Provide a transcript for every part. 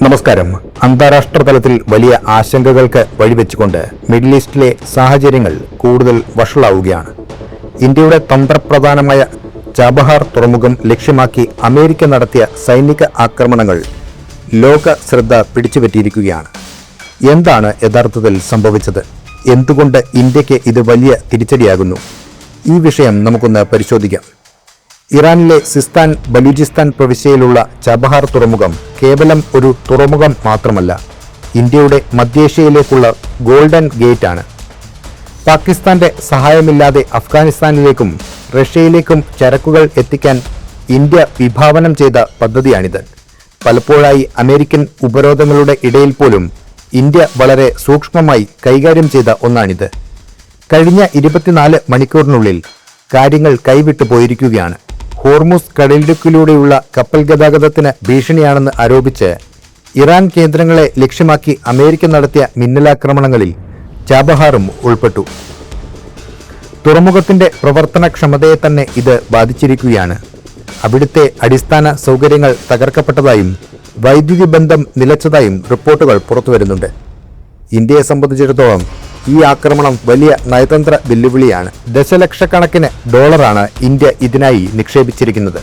നമസ്കാരം. അന്താരാഷ്ട്ര തലത്തിൽ വലിയ ആശങ്കകൾക്ക് വഴിവെച്ചുകൊണ്ട് മിഡിൽ ഈസ്റ്റിലെ സാഹചര്യങ്ങൾ കൂടുതൽ വഷളാവുകയാണ്. ഇന്ത്യയുടെ തന്ത്രപ്രധാനമായ ചാബഹാർ തുറമുഖം ലക്ഷ്യമാക്കി അമേരിക്ക നടത്തിയ സൈനിക ആക്രമണങ്ങൾ ലോക ശ്രദ്ധ പിടിച്ചുപറ്റിയിരിക്കുകയാണ്. എന്താണ് യഥാർത്ഥത്തിൽ സംഭവിച്ചത്? എന്തുകൊണ്ട് ഇന്ത്യക്ക് ഇത് വലിയ തിരിച്ചടിയാകുന്നു? ഈ വിഷയം നമുക്കൊന്ന് പരിശോധിക്കാം. ഇറാനിലെ സിസ്താൻ ബലൂചിസ്ഥാൻ പ്രവിശ്യയിലുള്ള ചബഹാർ തുറമുഖം കേവലം ഒരു തുറമുഖം മാത്രമല്ല, ഇന്ത്യയുടെ മധ്യേഷ്യയിലേക്കുള്ള ഗോൾഡൻ ഗേറ്റ് ആണ്. പാകിസ്ഥാന്റെ സഹായമില്ലാതെ അഫ്ഗാനിസ്ഥാനിലേക്കും റഷ്യയിലേക്കും ചരക്കുകൾ എത്തിക്കാൻ ഇന്ത്യ വിഭാവനം ചെയ്ത പദ്ധതിയാണിത്. പലപ്പോഴായി അമേരിക്കൻ ഉപരോധങ്ങളുടെ ഇടയിൽ പോലും ഇന്ത്യ വളരെ സൂക്ഷ്മമായി കൈകാര്യം ചെയ്ത ഒന്നാണിത്. കഴിഞ്ഞ 24 മണിക്കൂറിനുള്ളിൽ കാര്യങ്ങൾ കൈവിട്ടു പോയിരിക്കുകയാണ്. ഹോർമുസ് കടലിടുക്കിലൂടെയുള്ള കപ്പൽ ഗതാഗതത്തിന് ഭീഷണിയാണെന്ന് ആരോപിച്ച് ഇറാൻ കേന്ദ്രങ്ങളെ ലക്ഷ്യമാക്കി അമേരിക്ക നടത്തിയ മിന്നലാക്രമണങ്ങളിൽ ചാബഹാറും ഉൾപ്പെട്ടു. തുറമുഖത്തിന്റെ പ്രവർത്തനക്ഷമതയെ തന്നെ ഇത് ബാധിച്ചിരിക്കുകയാണ്. അവിടുത്തെ അടിസ്ഥാന സൗകര്യങ്ങൾ തകർക്കപ്പെട്ടതായും വൈദ്യുതി ബന്ധം നിലച്ചതായും റിപ്പോർട്ടുകൾ പുറത്തുവരുന്നുണ്ട്. ഇന്ത്യയെ സംബന്ധിച്ചിടത്തോളം ഈ ആക്രമണം വലിയ നയതന്ത്ര വെല്ലുവിളിയാണ്. ദശലക്ഷക്കണക്കിന് ഡോളറാണ് ഇന്ത്യ ഇതിനായി നിക്ഷേപിച്ചിരിക്കുന്നത്.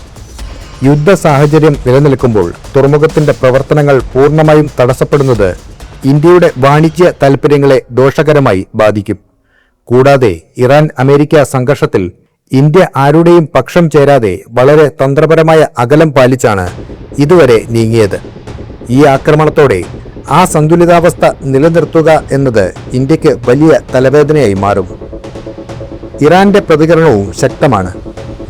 യുദ്ധ സാഹചര്യം നിലനിൽക്കുമ്പോൾ തുറമുഖത്തിന്റെ പ്രവർത്തനങ്ങൾ പൂർണ്ണമായും തടസ്സപ്പെടുന്നത് ഇന്ത്യയുടെ വാണിജ്യ താൽപ്പര്യങ്ങളെ ദോഷകരമായി ബാധിക്കും. കൂടാതെ ഇറാൻ അമേരിക്ക സംഘർഷത്തിൽ ഇന്ത്യ ആരുടെയും പക്ഷം ചേരാതെ വളരെ തന്ത്രപരമായ അകലം പാലിച്ചാണ് ഇതുവരെ നീങ്ങിയത്. ഈ ആക്രമണത്തോടെ ആ സന്തുലിതാവസ്ഥ നിലനിർത്തുക എന്നത് ഇന്ത്യക്ക് വലിയ തലവേദനയായി മാറും. ഇറാന്റെ പ്രതികരണവും ശക്തമാണ്.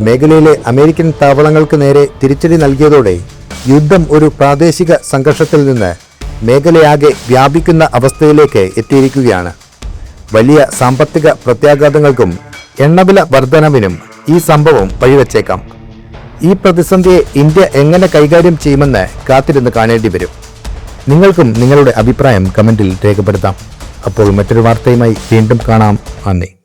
മേഖലയിലെ അമേരിക്കൻ താവളങ്ങൾക്ക് നേരെ തിരിച്ചടി നൽകിയതോടെ യുദ്ധം ഒരു പ്രാദേശിക സംഘർഷത്തിൽ നിന്ന് മേഖലയാകെ വ്യാപിക്കുന്ന അവസ്ഥയിലേക്ക് എത്തിയിരിക്കുകയാണ്. വലിയ സാമ്പത്തിക പ്രത്യാഘാതങ്ങൾക്കും എണ്ണവില വർധനവിനും ഈ സംഭവം വഴിവെച്ചേക്കാം. ഈ പ്രതിസന്ധിയെ ഇന്ത്യ എങ്ങനെ കൈകാര്യം ചെയ്യുമെന്ന് കാത്തിരുന്ന് കാണേണ്ടി വരും. നിങ്ങൾക്കും നിങ്ങളുടെ അഭിപ്രായം കമന്റിൽ രേഖപ്പെടുത്താം. അപ്പോൾ മറ്റൊരു വാർത്തയുമായി വീണ്ടും കാണാം. നന്ദി.